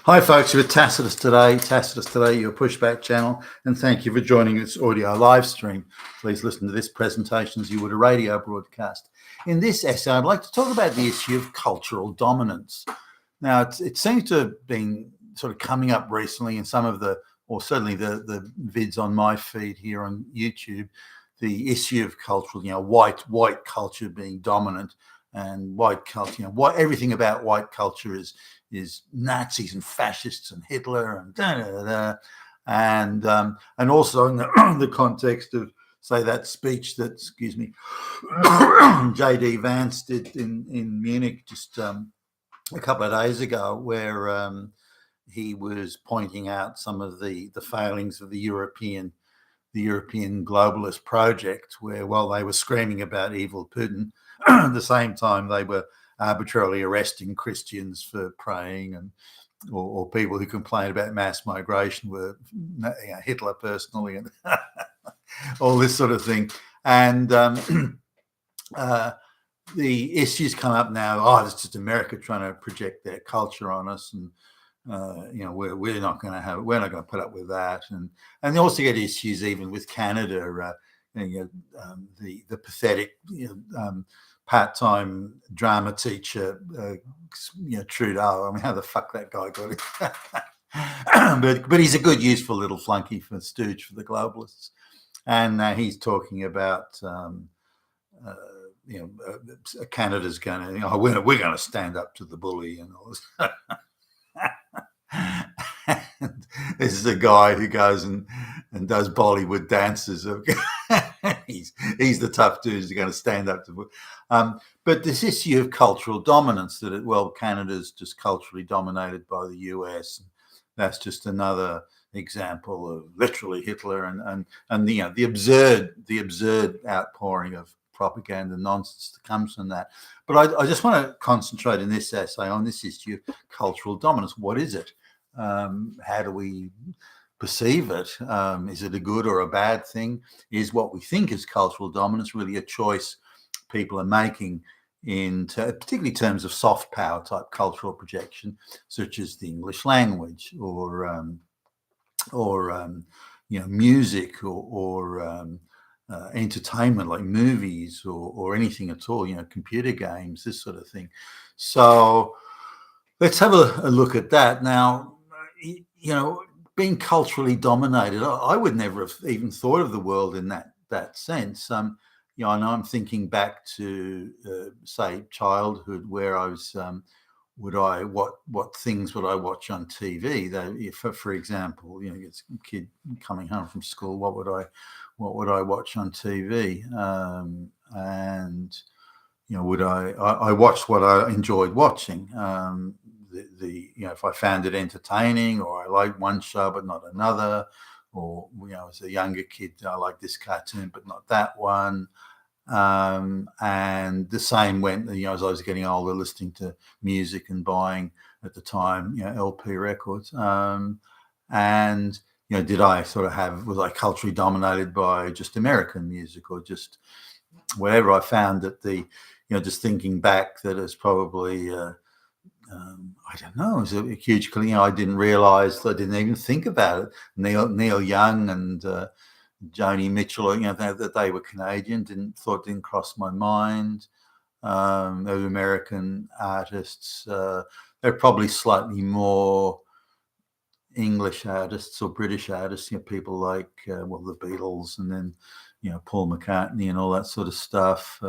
Hi, folks. You're with Tacitus Today, your pushback channel, and thank you for joining this audio live stream. Please listen to this presentation as you would a radio broadcast. In this essay, I'd like to talk about the issue of cultural dominance. Now, it seems to have been sort of coming up recently in some of or certainly the vids on my feed here on YouTube, the issue of cultural, white culture being dominant, and white culture, everything about white culture is Nazis and fascists and Hitler and and also in the context of, say, that speech that J.D. Vance did in Munich just a couple of days ago, where he was pointing out some of the failings of the European globalist project, where while they were screaming about evil Putin, at the same time they were arbitrarily arresting Christians for praying, or people who complain about mass migration were Hitler personally, and all this sort of thing. And the issues come up now. Oh, it's just America trying to project their culture on us, and we're not going to put up with that. And they also get issues even with Canada. The pathetic part-time drama teacher, Trudeau. I mean, how the fuck that guy got it? but he's a good, useful little flunky for stooge for the globalists, and he's talking about Canada's going to, we're going to stand up to the bully and all this. And this is a guy who goes and does Bollywood dances. He's the tough dude who's going to stand up to. But this issue of cultural dominance, Canada's just culturally dominated by the US. That's just another example of literally Hitler and the absurd outpouring of propaganda nonsense that comes from that. But I just want to concentrate in this essay on this issue of cultural dominance. What is it? How do we perceive it? Is it a good or a bad thing? Is what we think is cultural dominance really a choice people are making particularly terms of soft power type cultural projection, such as the English language or music or entertainment like movies or anything at all, computer games, this sort of thing. So let's have a look at that. Now, being culturally dominated, I would never have even thought of the world in that sense. I know I'm thinking back to, say, childhood, where I was, what things would I watch on TV? For example, it's a kid coming home from school, what would I watch on TV? And I watched what I enjoyed watching. If I found it entertaining, or I liked one show but not another, or as a younger kid, I liked this cartoon but not that one. And the same went, as I was getting older, listening to music and buying at the time, LP records. And did I was I culturally dominated by just American music, or just whatever? I found that just thinking back, that it's probably I don't know, it was a huge, I didn't realize, I didn't even think about it. Neil Young and Joni Mitchell, that they were Canadian, didn't cross my mind. They were American artists. They're probably slightly more English artists or British artists, people like the Beatles, and then Paul McCartney and all that sort of stuff.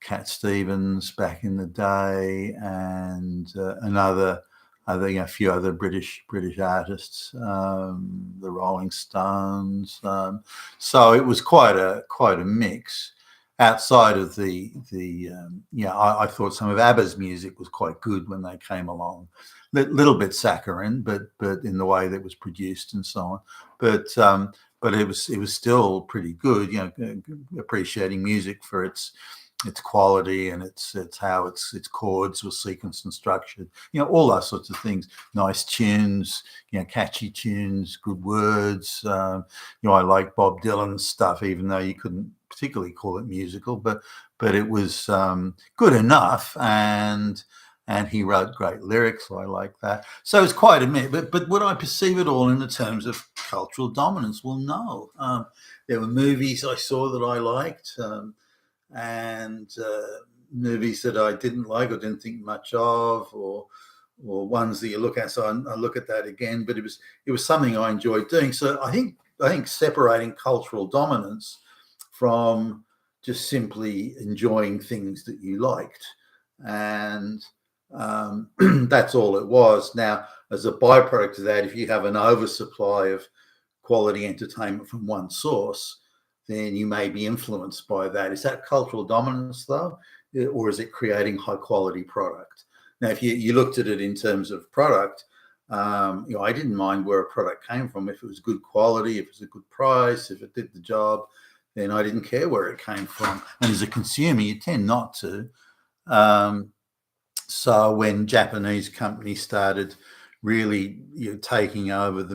Cat Stevens back in the day, and a few other British artists, the Rolling Stones. So it was quite a mix. Outside of I thought some of ABBA's music was quite good when they came along. Little bit saccharine, but in the way that it was produced and so on. But it was still pretty good. Appreciating music for its quality and it's how its chords were sequenced and structured, all those sorts of things. Nice tunes, catchy tunes, good words. I like Bob Dylan's stuff, even though you couldn't particularly call it musical, but it was good enough. And and he wrote great lyrics. So I like that. So it's quite a mix. But would I perceive it all in the terms of cultural dominance? Well, no. There were movies I saw that I liked, and movies that I didn't like or didn't think much of, or ones that you look at. So I look at that again. But it was something I enjoyed doing. So I think separating cultural dominance from just simply enjoying things that you liked, and that's all it was. Now, as a byproduct of that, if you have an oversupply of quality entertainment from one source, then you may be influenced by that. Is that cultural dominance, though, or is it creating high quality product? Now, if you looked at it in terms of product, I didn't mind where a product came from. If it was good quality, if it was a good price, if it did the job, then I didn't care where it came from. And as a consumer, you tend not to. So when Japanese companies started really taking over the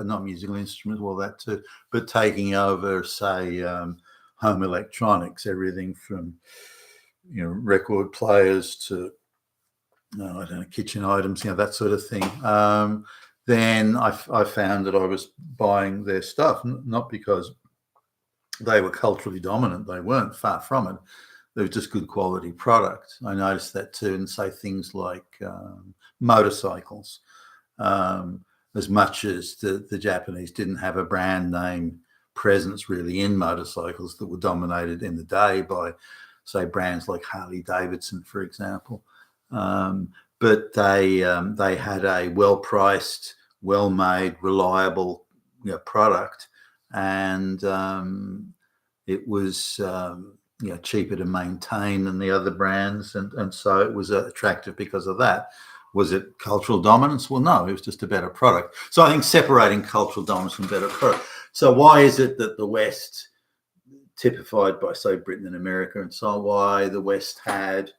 not musical instruments, well, that too, but taking over, say, home electronics, everything from record players to I don't know, kitchen items, that sort of thing. Then I found that I was buying their stuff, not because they were culturally dominant. They weren't, far from it. They were just good quality product. I noticed that too, and say things like motorcycles. As much as the Japanese didn't have a brand name presence really in motorcycles that were dominated in the day by, say, brands like Harley Davidson, for example. But they had a well-priced, well-made, reliable product, and it was cheaper to maintain than the other brands, and so it was attractive because of that. Was it cultural dominance? Well, no, it was just a better product. So I think separating cultural dominance from better product. So why is it that the West, typified by, say, Britain and America, and so why the West had,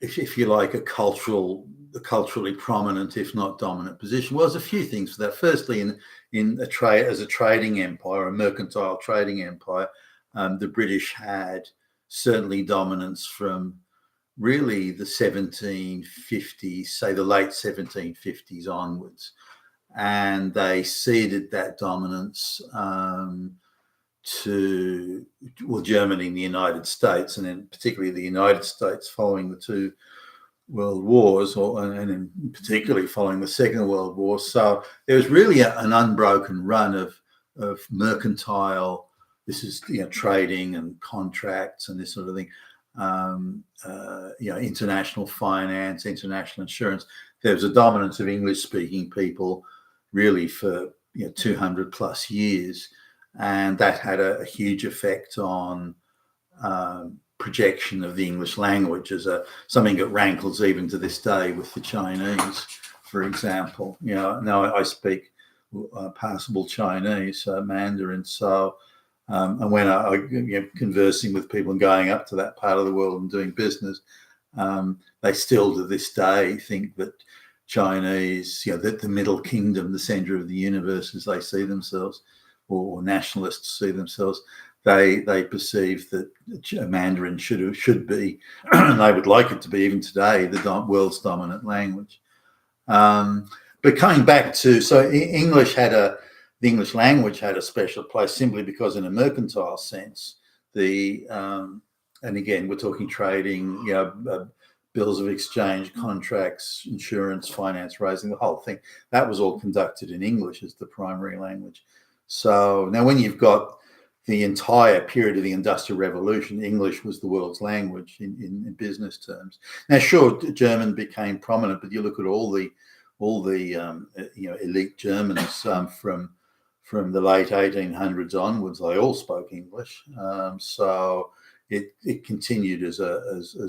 if you like, a culturally prominent, if not dominant position? Well, there's a few things for that. Firstly, in a trade, as a trading empire, a mercantile trading empire, the British had certainly dominance from really the 1750s, say the late 1750s onwards, and they ceded that dominance to Germany and the United States, and then particularly the United States following the two world wars, and particularly following the Second World War. So there was really an unbroken run of mercantile. This is trading and contracts and this sort of thing. International finance, international insurance. There was a dominance of English-speaking people really for 200 plus years, and that had a huge effect on projection of the English language as something that rankles even to this day with the Chinese, for example. Now I speak passable Chinese, Mandarin, so. And when I conversing with people and going up to that part of the world and doing business, they still to this day think that Chinese, that the Middle Kingdom, the center of the universe, as they see themselves, or nationalists see themselves, they perceive that Mandarin should be, and they would like it to be even today, the world's dominant language. But coming back to, so the English language had a special place simply because, in a mercantile sense, and again, we're talking trading, bills of exchange, contracts, insurance, finance, raising, the whole thing. That was all conducted in English as the primary language. So now when you've got the entire period of the Industrial Revolution, English was the world's language in business terms. Now, sure, German became prominent, but you look at all the elite Germans from the late 1800s onwards, they all spoke English. So it continued as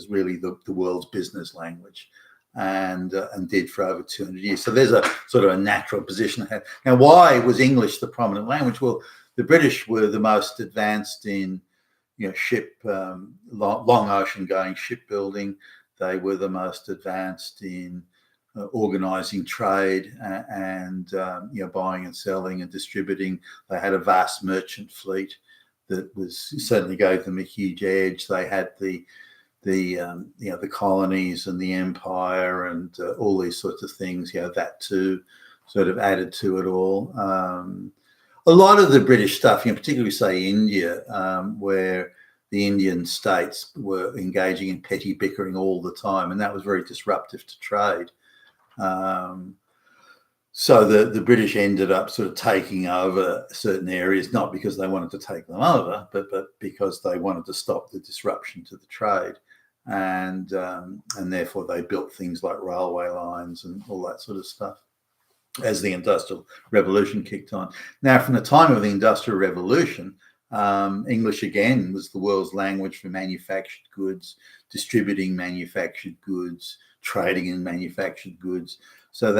really the world's business language, and did for over 200 years. So there's a sort of a natural position. Now, why was English the prominent language? Well, the British were the most advanced in long ocean going shipbuilding. They were the most advanced in organizing trade and buying and selling and distributing. They had a vast merchant fleet that certainly gave them a huge edge. They had the the colonies and the empire and all these sorts of things. That too sort of added to it all. A lot of the British stuff, particularly say India, where the Indian states were engaging in petty bickering all the time, and that was very disruptive to trade. So the British ended up sort of taking over certain areas, not because they wanted to take them over, but because they wanted to stop the disruption to the trade, and therefore they built things like railway lines and all that sort of stuff as the Industrial Revolution kicked on. Now, from the time of the Industrial Revolution, English again was the world's language for manufactured goods, distributing manufactured goods, trading in manufactured goods. So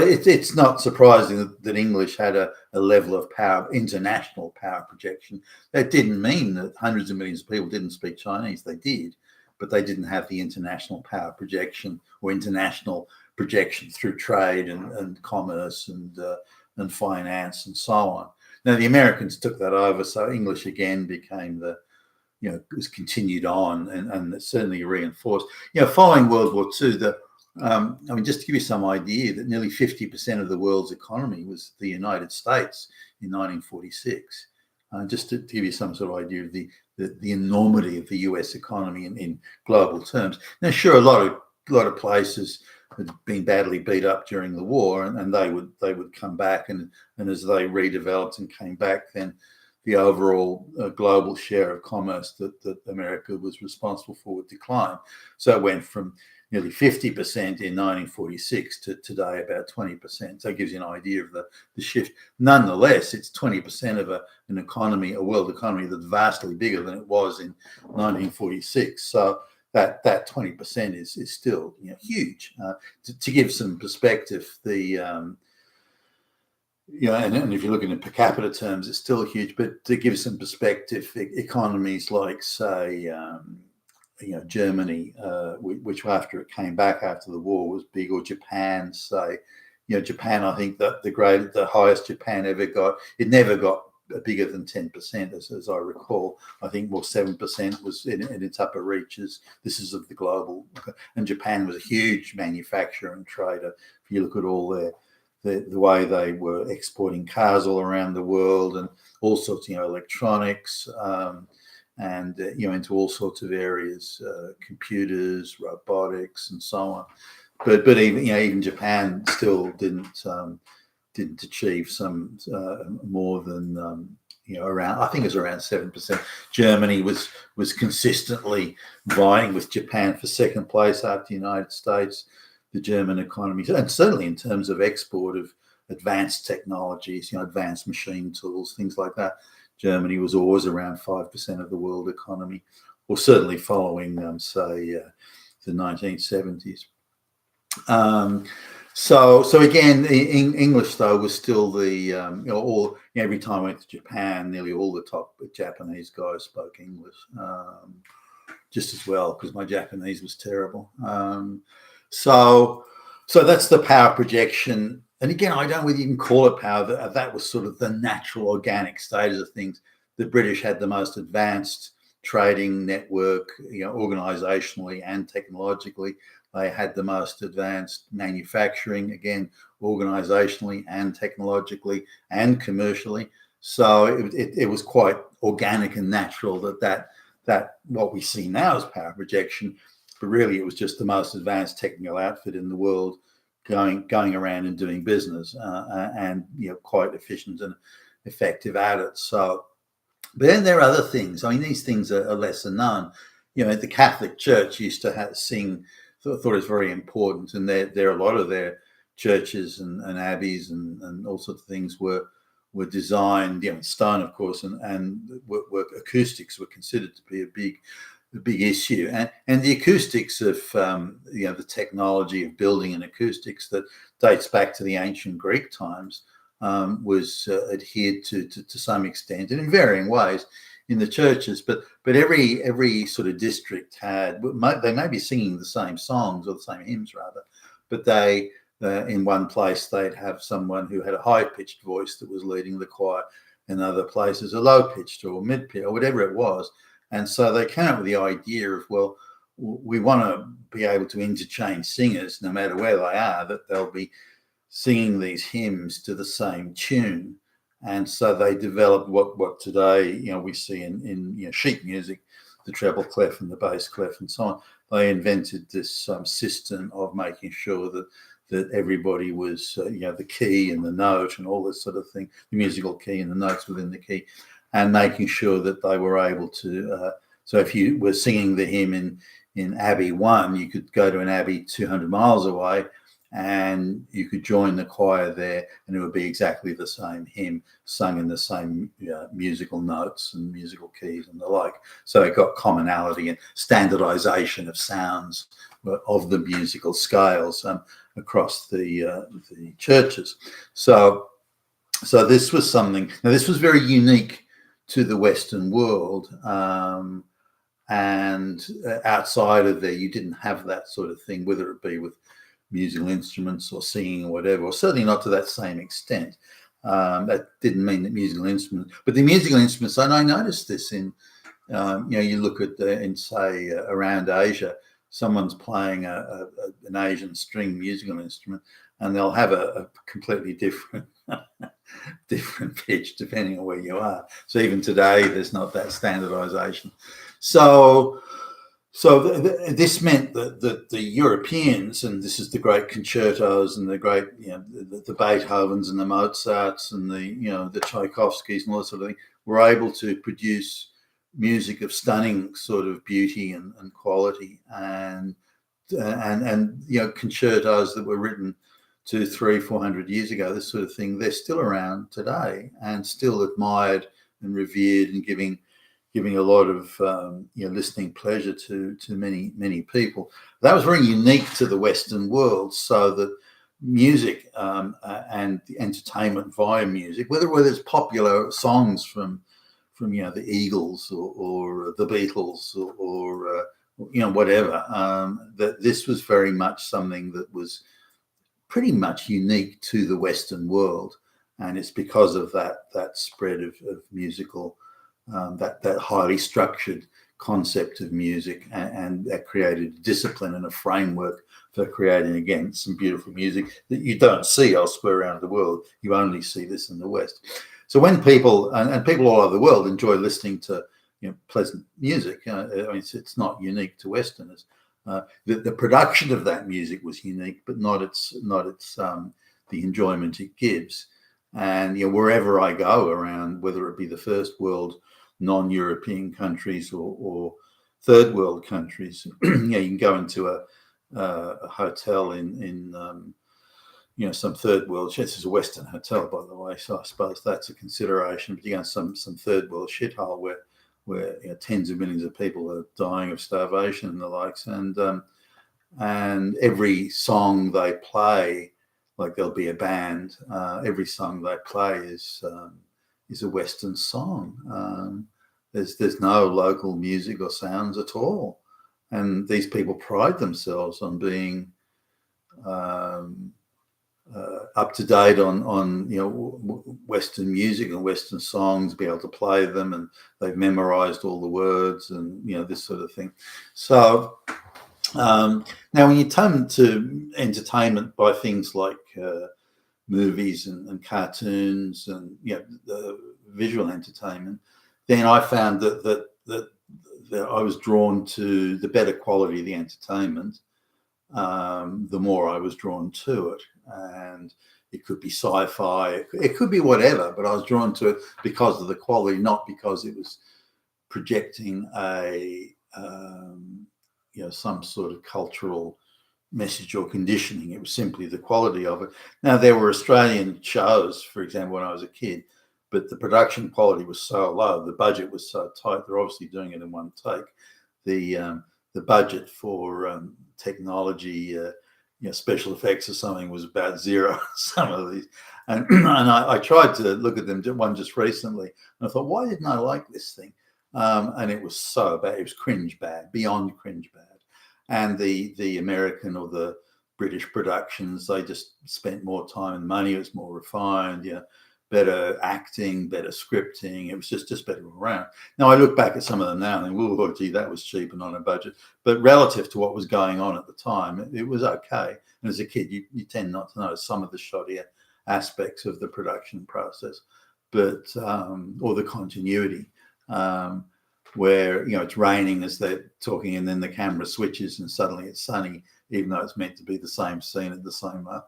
it's not surprising that English had a level of power, international power projection. That didn't mean that hundreds of millions of people didn't speak Chinese. They did, but they didn't have the international power projection or international projection through trade and commerce and finance and so on. Now the Americans took that over, so English again became was continued on and certainly reinforced. Following World War II, just to give you some idea, that nearly 50% of the world's economy was the United States in 1946. Just to give you some sort of idea of the enormity of the US economy in global terms. Now, sure, a lot of places had been badly beat up during the war, and they would come back, and as they redeveloped and came back, then the overall global share of commerce that America was responsible for would decline. So it went from nearly 50% in 1946 to today about 20%. So it gives you an idea of the shift. Nonetheless, it's 20% of an economy, a world economy that's vastly bigger than it was in 1946. So that 20% is still huge. To give some perspective, and if you're looking at per capita terms, it's still huge. But to give some perspective, economies like, say, Germany, which after it came back after the war was big, or Japan, say, Japan, I think that the highest Japan ever got, it never got bigger than 10%, as I recall. I think 7% was in its upper reaches. This is of the global, and Japan was a huge manufacturer and trader. If you look at all the way they were exporting cars all around the world and all sorts, electronics, and into all sorts of areas, computers, robotics, and so on. But even Japan still didn't achieve some more than around, I think it was around 7%. Germany was consistently vying with Japan for second place after the United States. The German economy, and certainly in terms of export of advanced technologies, advanced machine tools, things like that, Germany was always around 5% of the world economy, or certainly following, say, the 1970s. So again, English though was still the every time I went to Japan, nearly all the top Japanese guys spoke English, just as well, because my Japanese was terrible. So that's the power projection. And again, I don't really even call it power. That was sort of the natural, organic status of things. The British had the most advanced trading network, organisationally and technologically. They had the most advanced manufacturing, again, organisationally and technologically and commercially. So it was quite organic and natural that what we see now as power projection, but really it was just the most advanced technical outfit in the world going around and doing business, and quite efficient and effective at it. So, but then there are other things. I mean, these things are lesser known. The Catholic Church used to sing. Thought it was very important, and there are a lot of their churches and abbeys and all sorts of things were designed, in stone, of course, and acoustics were considered to be a big issue, and the acoustics of the technology of building and acoustics that dates back to the ancient Greek times was adhered to some extent and in varying ways in the churches, but every sort of district they may be singing the same songs or the same hymns rather, but they in one place they'd have someone who had a high-pitched voice that was leading the choir, in other places a low-pitched or mid-pitched or whatever it was. And so they came up with the idea of, well, we want to be able to interchange singers no matter where they are, that they'll be singing these hymns to the same tune. And so they developed what today we see in sheet music, the treble clef and the bass clef and so on. They invented this system of making sure that everybody was the key and the note and all this sort of thing, the musical key and the notes within the key, and making sure that they were able to. So if you were singing the hymn in Abbey 1, you could go to an abbey 200 miles away, and you could join the choir there, and it would be exactly the same hymn sung in the same musical notes and musical keys and the like. So it got commonality and standardization of sounds of the musical scales across the churches. So this was something. Now, this was very unique to the Western world, and outside of there, you didn't have that sort of thing, whether it be with musical instruments or singing or whatever, or certainly not to that same extent. That didn't mean that musical instruments, but the musical instruments, and I noticed this in, you look at say around Asia, someone's playing an Asian string musical instrument, and they'll have a completely different different pitch depending on where you are. So even today, there's not that standardization. So this meant that the Europeans, and this is the great concertos and the great, the Beethovens and the Mozarts and the Tchaikovskys and all that sort of thing, were able to produce music of stunning sort of beauty and quality, and concertos that were written 200-400 years ago, this sort of thing, they're still around today and still admired and revered and giving a lot of listening pleasure to many people. That was very unique to the Western world, so that music and entertainment via music, whether it's popular songs from the Eagles or the Beatles or whatever, that this was very much something that was pretty much unique to the Western world, and it's because of that spread of musical. That highly structured concept of music, and that created a discipline and a framework for creating, again, some beautiful music that you don't see elsewhere around the world. You only see this in the West. So when people and people all over the world enjoy listening to pleasant music, it's not unique to Westerners. The production of that music was unique, but not its the enjoyment it gives. And wherever I go around, whether it be the first world non-European countries or third world countries, you can go into a hotel in some third world. This is a Western hotel, by the way, so I suppose that's a consideration. But you go some third world shithole where tens of millions of people are dying of starvation and the likes, and every song they play, like there'll be a band, every song they play is a Western song. There's no local music or sounds at all, and these people pride themselves on being up to date on Western music and Western songs, be able to play them, and they've memorized all the words and this sort of thing. So now when you turn to entertainment by things like movies and cartoons and the visual entertainment, then I found that I was drawn to the better quality of the entertainment, the more I was drawn to it. And it could be sci-fi, it could be whatever, but I was drawn to it because of the quality, not because it was projecting some sort of cultural message or conditioning. It was simply the quality of it. Now, there were Australian shows, for example, when I was a kid, but the production quality was so low, the budget was so tight. They're obviously doing it in one take. The budget for technology, special effects or something was about zero. Some of these, and I tried to look at them. One just recently, and I thought, why didn't I like this thing? And it was so bad. It was cringe bad, beyond cringe bad. And the American or the British productions, they just spent more time and money. It was more refined. better acting, better scripting. It was just better all around. Now I look back at some of them now and think, oh, gee, that was cheap and on a budget. But relative to what was going on at the time, it was okay. And as a kid, you tend not to notice some of the shoddier aspects of the production process, but or the continuity. Where it's raining as they're talking, and then the camera switches, and suddenly it's sunny, even though it's meant to be the same scene at the same moment.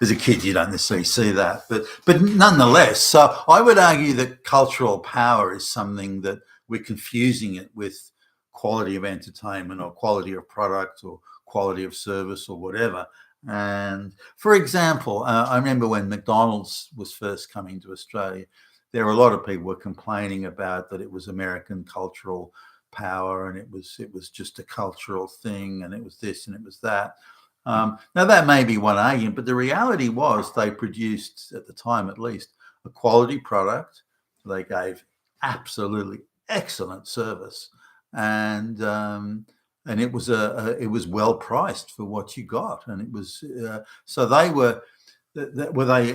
As a kid, you don't necessarily see that, but nonetheless. So I would argue that cultural power is something that we're confusing it with quality of entertainment or quality of product or quality of service or whatever. And for example, I remember when McDonald's was first coming to Australia, there were a lot of people were complaining about that it was American cultural power, and it was just a cultural thing, and it was this and it was that. Now that may be one argument, but the reality was they produced, at the time at least, a quality product. They gave absolutely excellent service, and it was it was well priced for what you got, and it was so they were. Were they,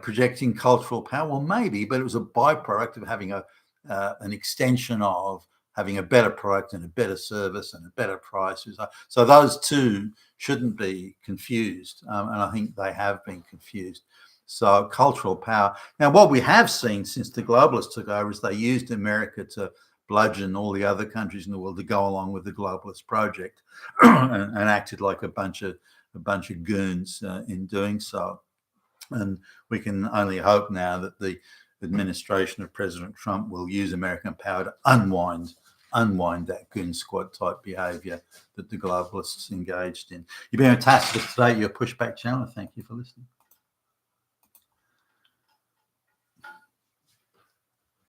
projecting cultural power? Well, maybe, but it was a byproduct of having an extension of having a better product and a better service and a better price. So those two shouldn't be confused, and I think they have been confused. So cultural power. Now, what we have seen since the globalists took over is they used America to bludgeon all the other countries in the world to go along with the globalist project, and acted like a bunch of goons in doing so. And we can only hope now that the administration of President Trump will use American power to unwind that goon squad type behaviour that the globalists engaged in. You've been fantastic today, your Pushback channel. Thank you for listening.